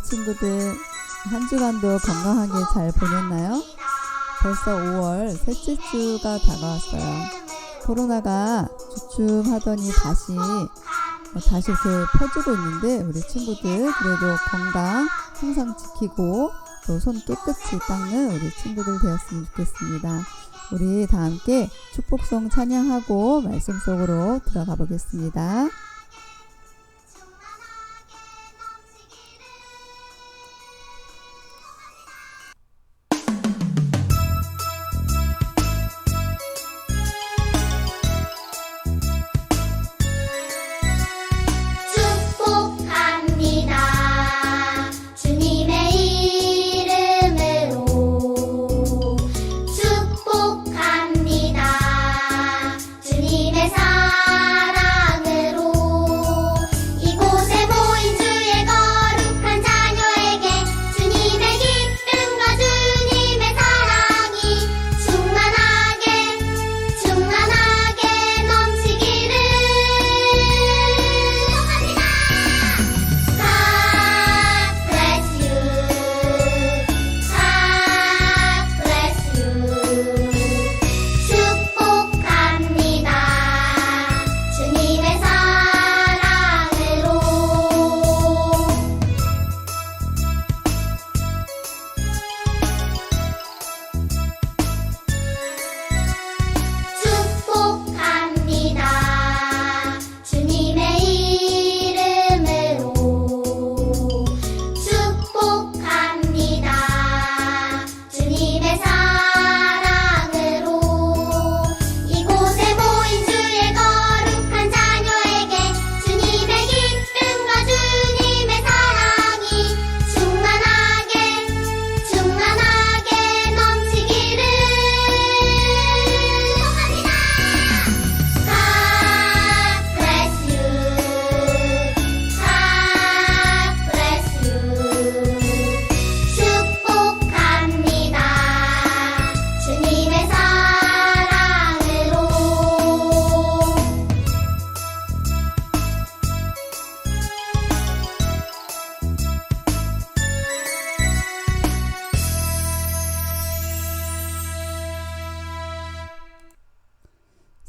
친구들, 한 주간도 건강하게 잘 보냈나요? 벌써 5월 셋째 주가 다가왔어요. 코로나가 주춤하더니 다시 이렇게 퍼지고 있는데, 우리 친구들 그래도 건강 항상 지키고 또 손 깨끗이 닦는 우리 친구들 되었으면 좋겠습니다. 우리 다 함께 축복송 찬양하고 말씀 속으로 들어가 보겠습니다.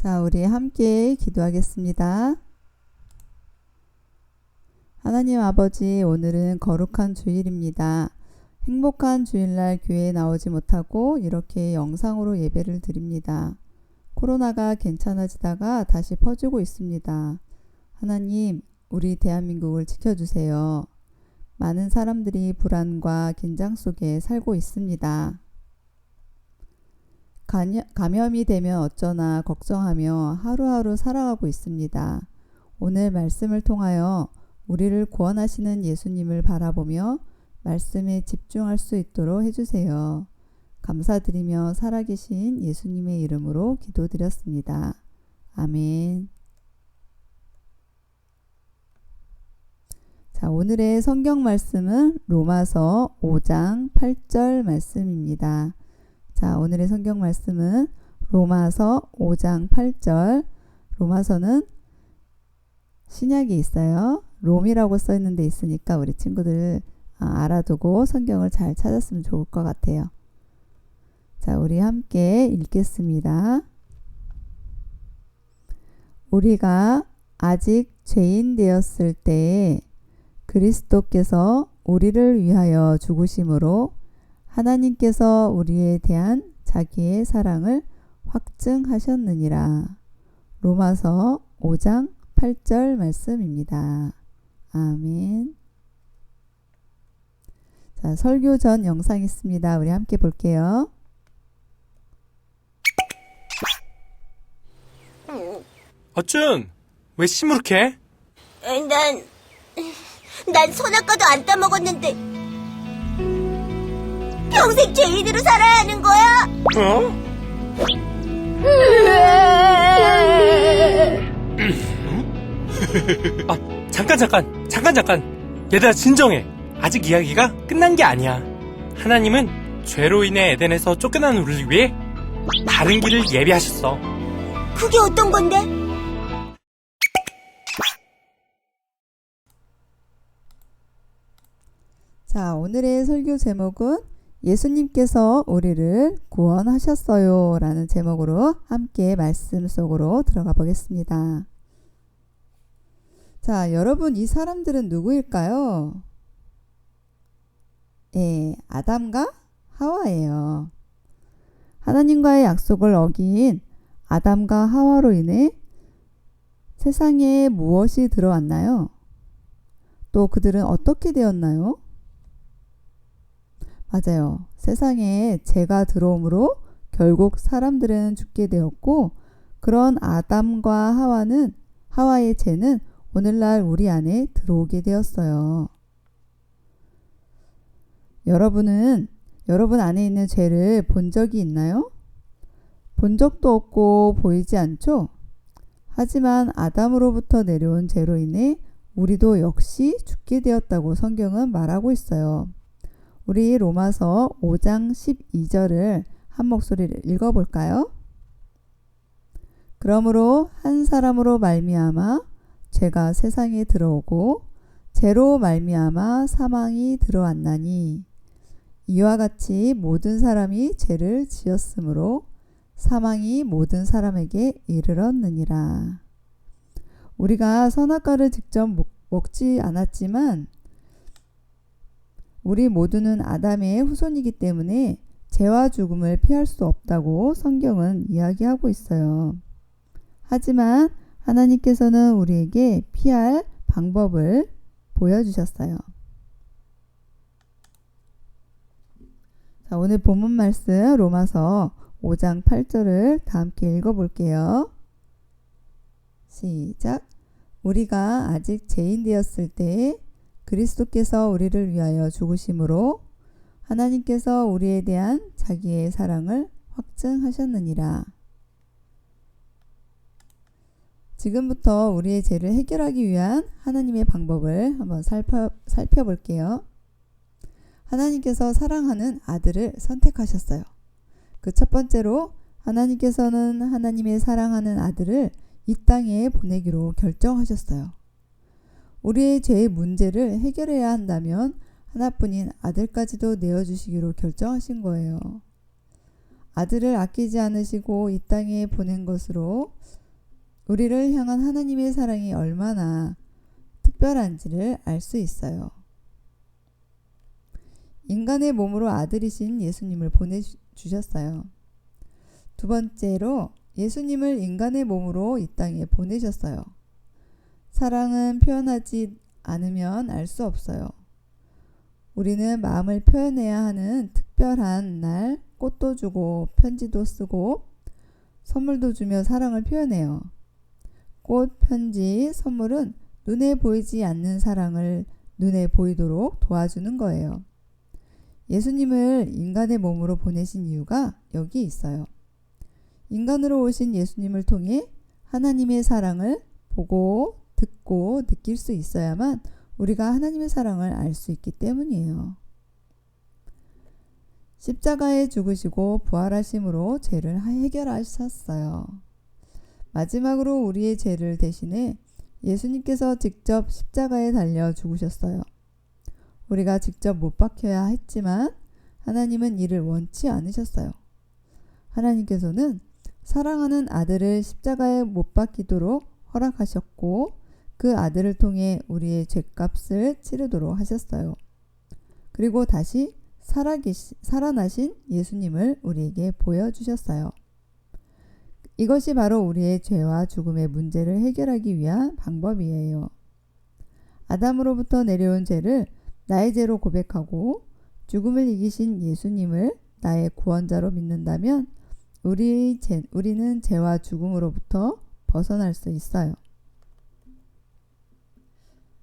자, 우리 함께 기도하겠습니다. 하나님 아버지, 오늘은 거룩한 주일입니다. 행복한 주일날 교회에 나오지 못하고 이렇게 영상으로 예배를 드립니다. 코로나가 괜찮아지다가 다시 퍼지고 있습니다. 하나님, 우리 대한민국을 지켜주세요. 많은 사람들이 불안과 긴장 속에 살고 있습니다. 감염이 되면 어쩌나 걱정하며 하루하루 살아가고 있습니다. 오늘 말씀을 통하여 우리를 구원하시는 예수님을 바라보며 말씀에 집중할 수 있도록 해주세요. 감사드리며 살아계신 예수님의 이름으로 기도드렸습니다. 아멘. 자, 오늘의 성경 말씀은 로마서 5장 8절 말씀입니다. 자, 오늘의 성경 말씀은 로마서 5장 8절. 로마서는 신약이 있어요. 롬이라고 써 있는 데 있으니까 우리 친구들 알아두고 성경을 잘 찾았으면 좋을 것 같아요. 자, 우리 함께 읽겠습니다. 우리가 아직 죄인 되었을 때에 그리스도께서 우리를 위하여 죽으심으로 하나님께서 우리에 대한 자기의 사랑을 확증하셨느니라. 로마서 5장 8절 말씀입니다. 아멘. 자, 설교 전 영상 있습니다. 우리 함께 볼게요. 어쭌, 왜 시무룩해? 난 선악과도 안 따먹었는데 평생 죄인으로 살아야 하는 거야? 잠깐. 얘들아, 진정해. 아직 이야기가 끝난 게 아니야. 하나님은 죄로 인해 에덴에서 쫓겨난 우리를 위해 다른 길을 예비하셨어. 그게 어떤 건데? 자, 오늘의 설교 제목은 예수님께서 우리를 구원하셨어요 라는 제목으로 함께 말씀 속으로 들어가 보겠습니다. 자, 여러분, 이 사람들은 누구일까요? 아담과 하와예요. 하나님과의 약속을 어긴 아담과 하와로 인해 세상에 무엇이 들어왔나요? 또 그들은 어떻게 되었나요? 맞아요. 세상에 죄가 들어옴으로 결국 사람들은 죽게 되었고, 그런 아담과 하와의 죄는 오늘날 우리 안에 들어오게 되었어요. 여러분 안에 있는 죄를 본 적이 있나요? 본 적도 없고 보이지 않죠? 하지만 아담으로부터 내려온 죄로 인해 우리도 역시 죽게 되었다고 성경은 말하고 있어요. 우리 로마서 5장 12절을 한 목소리를 읽어볼까요? 그러므로 한 사람으로 말미암아 죄가 세상에 들어오고 죄로 말미암아 사망이 들어왔나니 이와 같이 모든 사람이 죄를 지었으므로 사망이 모든 사람에게 이르렀느니라. 우리가 선악과를 직접 먹지 않았지만 우리 모두는 아담의 후손이기 때문에 죄와 죽음을 피할 수 없다고 성경은 이야기하고 있어요. 하지만 하나님께서는 우리에게 피할 방법을 보여주셨어요. 자, 오늘 본문 말씀 로마서 5장 8절을 다 함께 읽어볼게요. 시작. 우리가 아직 죄인 되었을 때 그리스도께서 우리를 위하여 죽으심으로 하나님께서 우리에 대한 자기의 사랑을 확증하셨느니라. 지금부터 우리의 죄를 해결하기 위한 하나님의 방법을 한번 살펴볼게요. 하나님께서 사랑하는 아들을 선택하셨어요. 그 첫 번째로 하나님께서는 하나님의 사랑하는 아들을 이 땅에 보내기로 결정하셨어요. 우리의 죄의 문제를 해결해야 한다면 하나뿐인 아들까지도 내어주시기로 결정하신 거예요. 아들을 아끼지 않으시고 이 땅에 보낸 것으로 우리를 향한 하나님의 사랑이 얼마나 특별한지를 알 수 있어요. 인간의 몸으로 아들이신 예수님을 보내주셨어요. 두 번째로 예수님을 인간의 몸으로 이 땅에 보내셨어요. 사랑은 표현하지 않으면 알 수 없어요. 우리는 마음을 표현해야 하는 특별한 날 꽃도 주고 편지도 쓰고 선물도 주며 사랑을 표현해요. 꽃, 편지, 선물은 눈에 보이지 않는 사랑을 눈에 보이도록 도와주는 거예요. 예수님을 인간의 몸으로 보내신 이유가 여기 있어요. 인간으로 오신 예수님을 통해 하나님의 사랑을 보고 듣고 느낄 수 있어야만 우리가 하나님의 사랑을 알 수 있기 때문이에요. 십자가에 죽으시고 부활하심으로 죄를 해결하셨어요. 마지막으로 우리의 죄를 대신해 예수님께서 직접 십자가에 달려 죽으셨어요. 우리가 직접 못 박혀야 했지만 하나님은 이를 원치 않으셨어요. 하나님께서는 사랑하는 아들을 십자가에 못 박히도록 허락하셨고 그 아들을 통해 우리의 죄값을 치르도록 하셨어요. 그리고 다시 살아나신 예수님을 우리에게 보여주셨어요. 이것이 바로 우리의 죄와 죽음의 문제를 해결하기 위한 방법이에요. 아담으로부터 내려온 죄를 나의 죄로 고백하고 죽음을 이기신 예수님을 나의 구원자로 믿는다면 우리는 죄와 죽음으로부터 벗어날 수 있어요.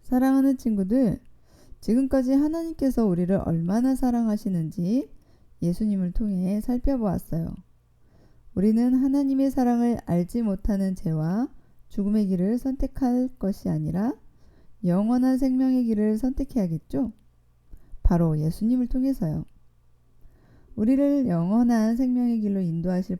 사랑하는 친구들, 지금까지 하나님께서 우리를 얼마나 사랑하시는지 예수님을 통해 살펴보았어요. 우리는 하나님의 사랑을 알지 못하는 죄와 죽음의 길을 선택할 것이 아니라 영원한 생명의 길을 선택해야겠죠? 바로 예수님을 통해서요. 우리를 영원한 생명의 길로 인도하실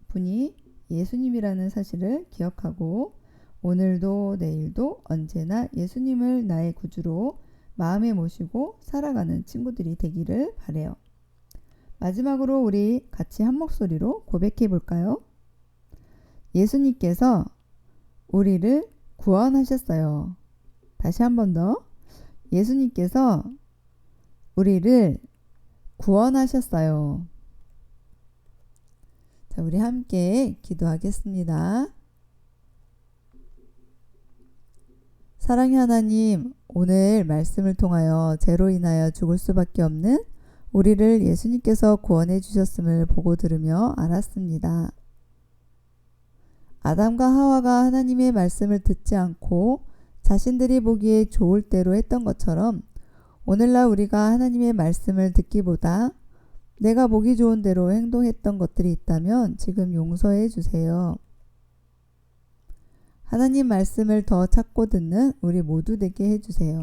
분이 예수님이라는 사실을 기억하고 오늘도 내일도 언제나 예수님을 나의 구주로 마음에 모시고 살아가는 친구들이 되기를 바래요. 마지막으로 우리 같이 한 목소리로 고백해 볼까요? 예수님께서 우리를 구원하셨어요. 다시 한 번 더. 예수님께서 우리를 구원하셨어요. 자, 우리 함께 기도하겠습니다. 사랑의 하나님, 오늘 말씀을 통하여 죄로 인하여 죽을 수밖에 없는 우리를 예수님께서 구원해 주셨음을 보고 들으며 알았습니다. 아담과 하와가 하나님의 말씀을 듣지 않고 자신들이 보기에 좋을 대로 했던 것처럼 오늘날 우리가 하나님의 말씀을 듣기보다 내가 보기 좋은 대로 행동했던 것들이 있다면 지금 용서해 주세요. 하나님 말씀을 더 찾고 듣는 우리 모두 되게 해주세요.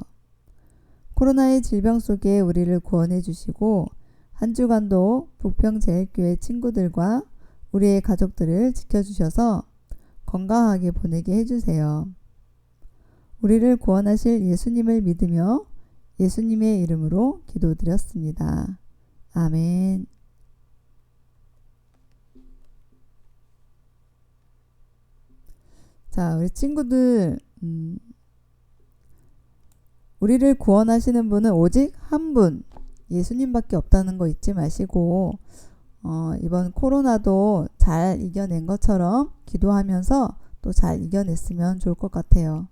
코로나의 질병 속에 우리를 구원해 주시고 한 주간도 북평제일교회 친구들과 우리의 가족들을 지켜주셔서 건강하게 보내게 해주세요. 우리를 구원하실 예수님을 믿으며 예수님의 이름으로 기도드렸습니다. 아멘. 자, 우리 친구들, 우리를 구원하시는 분은 오직 한 분, 예수님밖에 없다는 거 잊지 마시고 이번 코로나도 잘 이겨낸 것처럼 기도하면서 또 잘 이겨냈으면 좋을 것 같아요.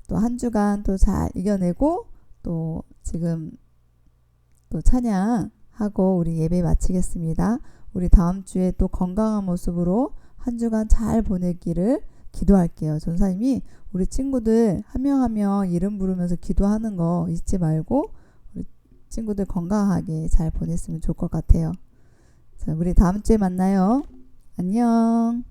또 한 주간 또 잘 이겨내고 또 지금 또 찬양하고 우리 예배 마치겠습니다. 우리 다음 주에 또 건강한 모습으로 한 주간 잘 보내기를 기도할게요. 전사님이 우리 친구들 한 명 한 명 이름 부르면서 기도하는 거 잊지 말고 우리 친구들 건강하게 잘 보냈으면 좋을 것 같아요. 자, 우리 다음 주에 만나요. 안녕.